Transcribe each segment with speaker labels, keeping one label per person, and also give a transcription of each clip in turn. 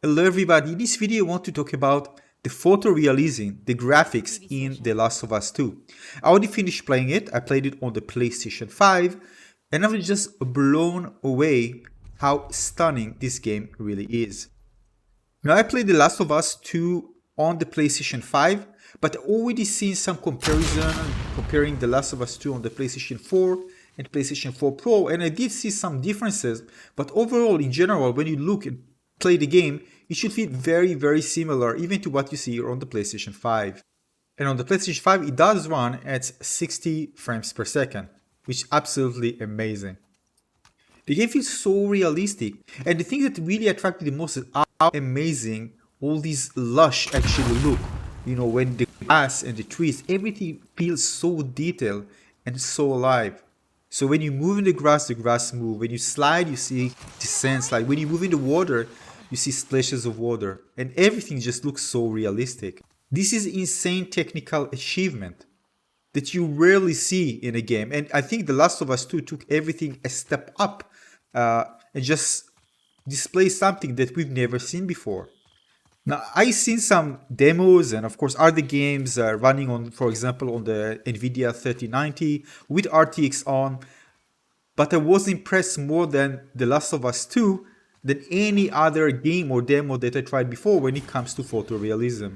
Speaker 1: Hello everybody, in this video I want to talk about the photorealism, the graphics in The Last of Us 2. I already finished playing it, I played it on the PlayStation 5, and I was just blown away how stunning this game really is. Now I played The Last of Us 2 on the PlayStation 5, but I already seen some comparison comparing The Last of Us 2 on the PlayStation 4 and PlayStation 4 Pro, and I did see some differences, but overall in general when you look and play the game, it should feel very similar even to what you see on the PlayStation 5. And on the PlayStation 5 it does run at 60 frames per second, which is absolutely amazing. The game feels so realistic, and the thing that really attracted the most is how amazing all these lush actually look. You know, when the grass and the trees, everything feels so detailed and so alive. So when you move in the grass moves. When you slide, you see descents. Like when you move in the water, you see splashes of water. And everything just looks so realistic. This is insane technical achievement that you rarely see in a game. And I think The Last of Us 2 took everything a step up and just display something that we've never seen before. Now, I've seen some demos and of course other games running on, for example, on the NVIDIA 3090 with RTX on, but I was impressed more than The Last of Us 2 than any other game or demo that I tried before when it comes to photorealism.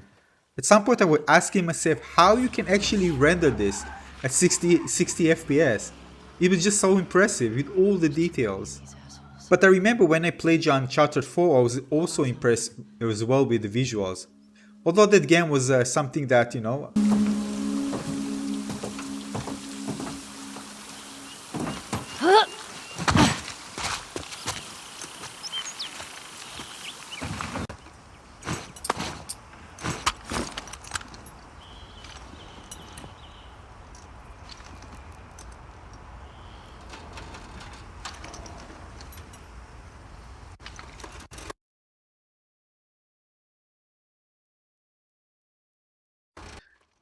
Speaker 1: At some point I was asking myself how you can actually render this at 60 FPS. It was just so impressive with all the details. But I remember when I played Uncharted 4, I was also impressed as well with the visuals. Although that game was something that,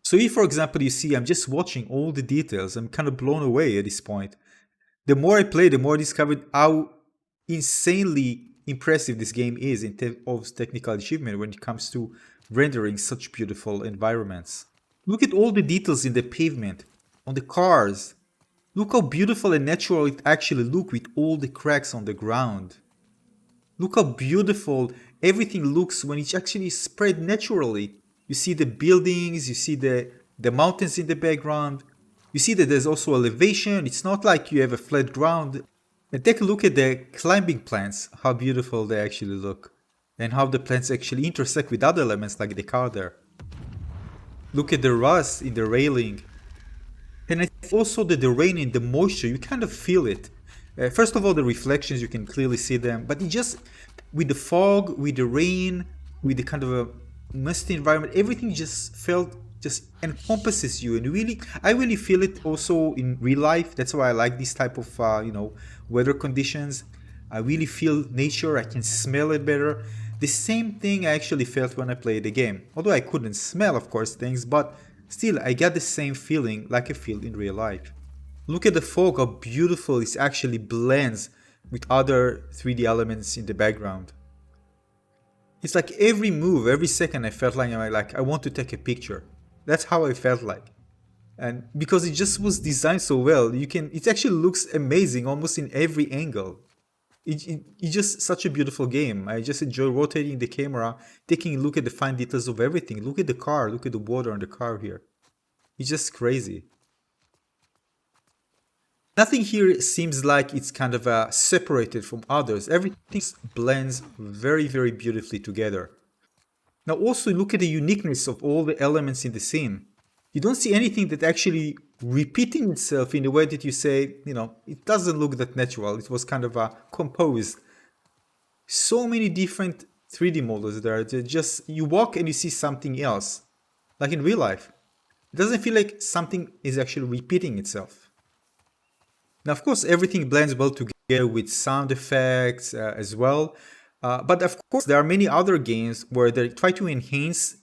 Speaker 1: So if, for example, you see I'm just watching all the details, I'm kind of blown away at this point. The more I play, the more I discovered how insanely impressive this game is in terms of technical achievement when it comes to rendering such beautiful environments. Look at all the details in the pavement, on the cars. Look how beautiful and natural it actually looks with all the cracks on the ground. Look how beautiful everything looks when it's actually spread naturally. You see the buildings, you see the mountains in the background. You see that there's also elevation. It's not like you have a flat ground. And take a look at the climbing plants, how beautiful they actually look. And how the plants actually intersect with other elements like the car there. Look at the rust in the railing. And I think also that the rain and the moisture, you kind of feel it. First of all, the reflections, you can clearly see them. But it just, with the fog, with the rain, with the kind of a musty environment, everything just encompasses you. And really, I really feel it also in real life. That's why I like this type of, weather conditions. I really feel nature, I can smell it better. The same thing I actually felt when I played the game. Although I couldn't smell, of course, things, but still, I got the same feeling like I feel in real life. Look at the fog, how beautiful it actually blends with other 3D elements in the background. It's like every move, every second I felt like I want to take a picture. That's how I felt like. And because it just was designed so well, it actually looks amazing almost in every angle. It's just such a beautiful game. I just enjoy rotating the camera, taking a look at the fine details of everything. Look at the car, look at the water on the car here. It's just crazy. Nothing here seems like it's kind of separated from others. Everything blends very beautifully together. Now also look at the uniqueness of all the elements in the scene. You don't see anything that actually repeating itself in a way that you say, it doesn't look that natural. It was kind of composed. So many different 3D models there. Just you walk and you see something else. Like in real life. It doesn't feel like something is actually repeating itself. Now, of course, everything blends well together with sound effects as well. But of course, there are many other games where they try to enhance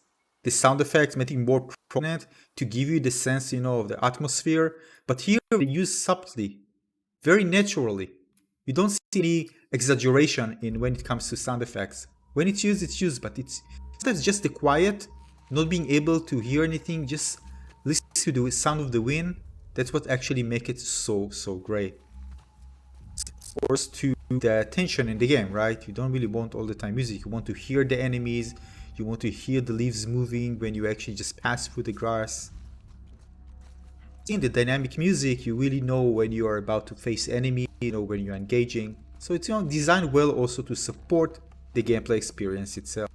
Speaker 1: the sound effects, making more prominent to give you the sense, of the atmosphere. But here they use subtly, very naturally. You don't see any exaggeration in when it comes to sound effects. When it's used, but it's sometimes just the quiet, not being able to hear anything, just listen to the sound of the wind. That's what actually make it so great. Forced to the tension in the game, right? You don't really want all the time music. You want to hear the enemies. You want to hear the leaves moving when you actually just pass through the grass. In the dynamic music, you really know when you are about to face enemy, you know when you're engaging. So it's designed well also to support the gameplay experience itself.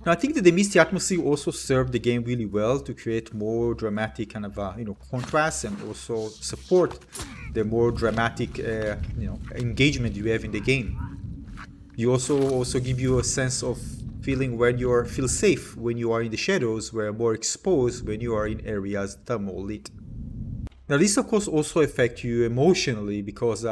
Speaker 1: Now I think that the misty atmosphere also served the game really well to create more dramatic kind of contrast and also support the more dramatic engagement you have in the game. You also give you a sense of feeling when you feel safe when you are in the shadows, where more exposed when you are in areas that are more lit. Now this of course also affects you emotionally because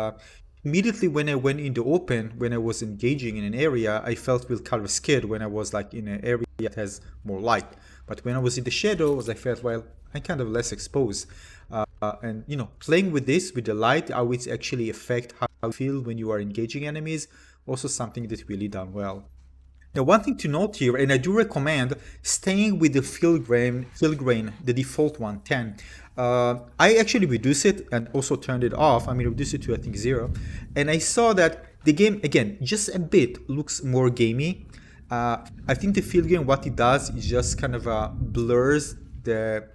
Speaker 1: immediately when I went in the open, when I was engaging in an area, I felt real kind of scared when I was like in an area that has more light. But when I was in the shadows, I felt, well, I'm kind of less exposed. And you know, playing with this, with the light, how it actually affect how you feel when you are engaging enemies, also something that really done well. Now, one thing to note here, and I do recommend staying with the filigrane, the default one, 10. I actually reduced it and also turned it off. I mean, reduced it to I think 0, and I saw that the game again just a bit looks more gamey. I think the filigrane, what it does is just kind of blurs the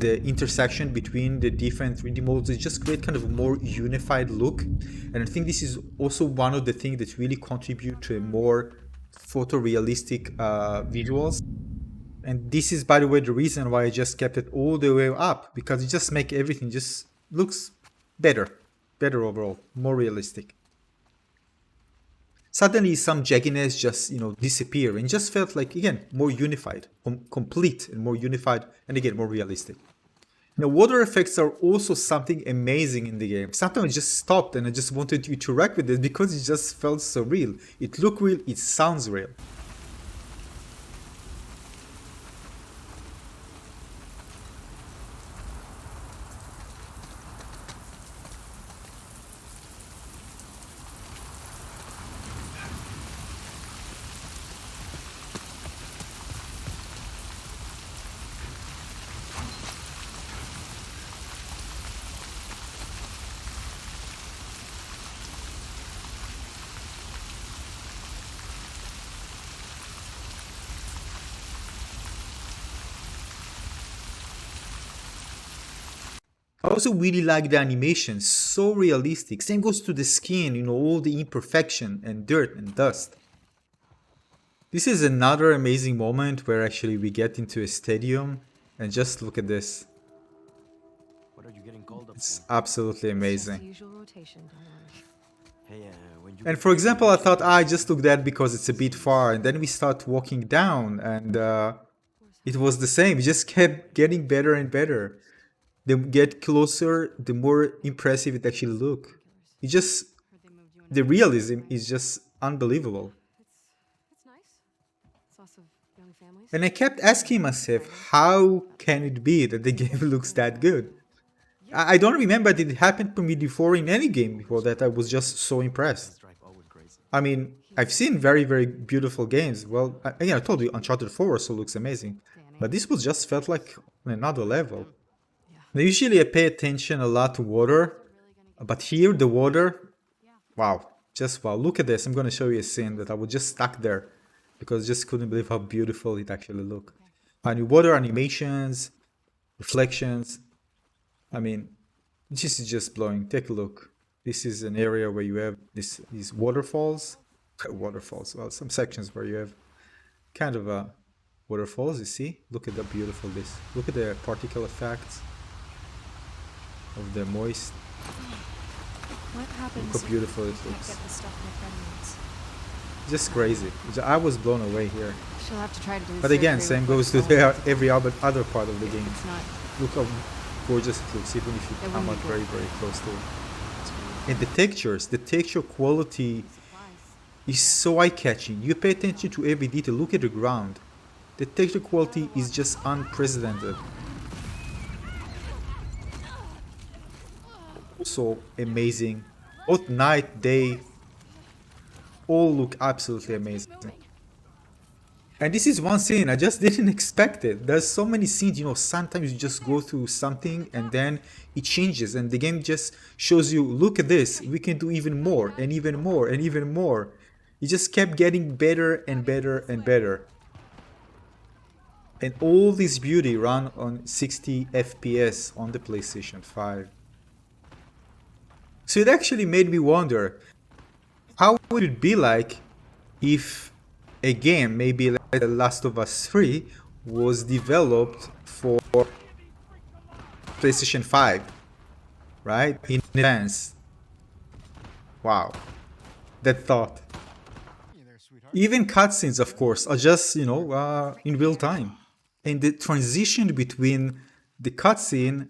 Speaker 1: intersection between the different 3D modes. It just create kind of a more unified look, and I think this is also one of the things that really contribute to a more photorealistic visuals. And this is, by the way, the reason why I just kept it all the way up, because it just make everything just looks better overall, more realistic. Suddenly some jagginess just disappear and just felt like, again, more unified, complete and more unified, and again more realistic. Now, water effects are also something amazing in the game. Sometimes I just stopped and I just wanted to interact with it because it just felt so real. It looked real, it sounds real. I also really like the animation, so realistic. Same goes to the skin, all the imperfection and dirt and dust. This is another amazing moment where actually we get into a stadium and just look at this. It's absolutely amazing. And for example, I thought I just took that because it's a bit far, and then we start walking down and it was the same. It just kept getting better and better. The get closer, the more impressive it actually look. The realism is just unbelievable. And I kept asking myself, how can it be that the game looks that good? I don't remember that it happened to me before in any game before that. I was just so impressed. I mean, I've seen very, very beautiful games. Well, I told you Uncharted 4 also looks amazing. But this was just felt like on another level. Now, usually I pay attention a lot to water, but here the water, wow, just wow. Look at this. I'm going to show you a scene that I was just stuck there because I just couldn't believe how beautiful it actually looked. And water animations, reflections, I mean, this is just blowing. Take a look. This is an area where you have these waterfalls. Well, some sections where you have kind of waterfalls, you see? Look at the beautiful this. Look at the particle effects of the moist.
Speaker 2: What happens?
Speaker 1: Look how beautiful it looks. Just crazy. I was blown away here.
Speaker 2: She'll have to try to do
Speaker 1: but again, same goes to every other part of the game. Look how gorgeous it looks, even if you come out very, very close to it. And the texture quality is so eye-catching. You pay attention to every detail. Look at the ground. The texture quality is just unprecedented. So amazing. Both night, day, all look absolutely amazing. And this is one scene I just didn't expect it. There's so many scenes, you know, sometimes you just go through something and then it changes and the game just shows you, look at this, we can do even more and even more and even more. It just kept getting better and better and better. And all this beauty run on 60 FPS on the PlayStation 5. So it actually made me wonder, how would it be like if a game, maybe like The Last of Us 3, was developed for PlayStation 5, right? In advance. Wow. That thought. Even cutscenes, of course, are just, you know, in real time. And the transition between the cutscene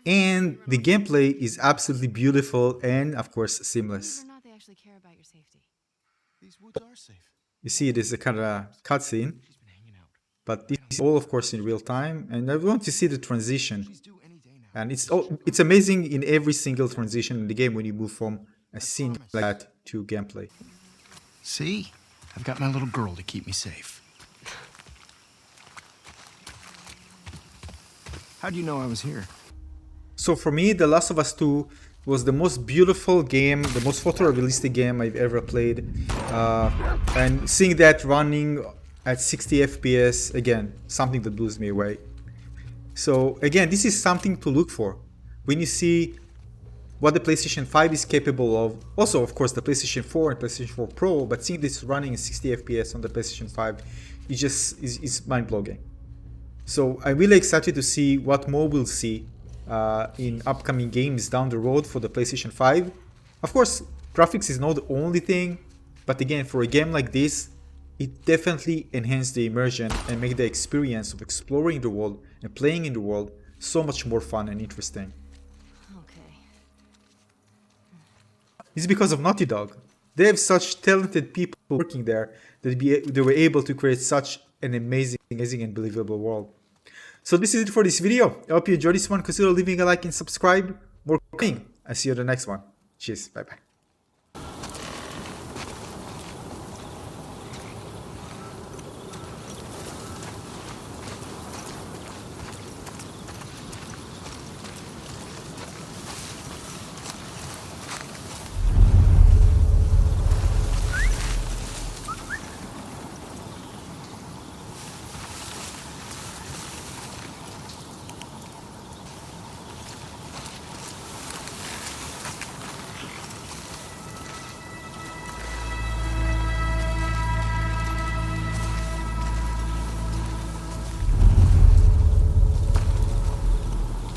Speaker 1: and the gameplay is absolutely beautiful and, of course, seamless.
Speaker 2: Whether or not they actually care about your safety.
Speaker 3: These woods are safe.
Speaker 1: You see, it is a kind of cutscene,
Speaker 3: She's been hanging out.
Speaker 1: but this is all, of course, in real time. And I want to see the transition.
Speaker 3: She's due any day now.
Speaker 1: And it's amazing in every single transition in the game when you move from a scene like that to gameplay.
Speaker 3: See? I've got my little girl to keep me safe. How do you know I was here?
Speaker 1: So for me, The Last of Us 2 was the most beautiful game, the most photorealistic game I've ever played. And seeing that running at 60 FPS, again, something that blows me away. So again, this is something to look for. When you see what the PlayStation 5 is capable of, also of course the PlayStation 4 and PlayStation 4 Pro, but seeing this running at 60 FPS on the PlayStation 5 is just is mind-blowing. So I'm really excited to see what more we'll see in upcoming games down the road for the PlayStation 5. Of course, graphics is not the only thing, but again, for a game like this, it definitely enhanced the immersion and made the experience of exploring the world and playing in the world so much more fun and interesting.
Speaker 2: Okay.
Speaker 1: It's because of Naughty Dog. They have such talented people working there that they were able to create such an amazing and believable world. So this is it for this video. I hope you enjoyed this one. Consider leaving a like and subscribe. More coming. I'll see you in the next one. Cheers. Bye bye.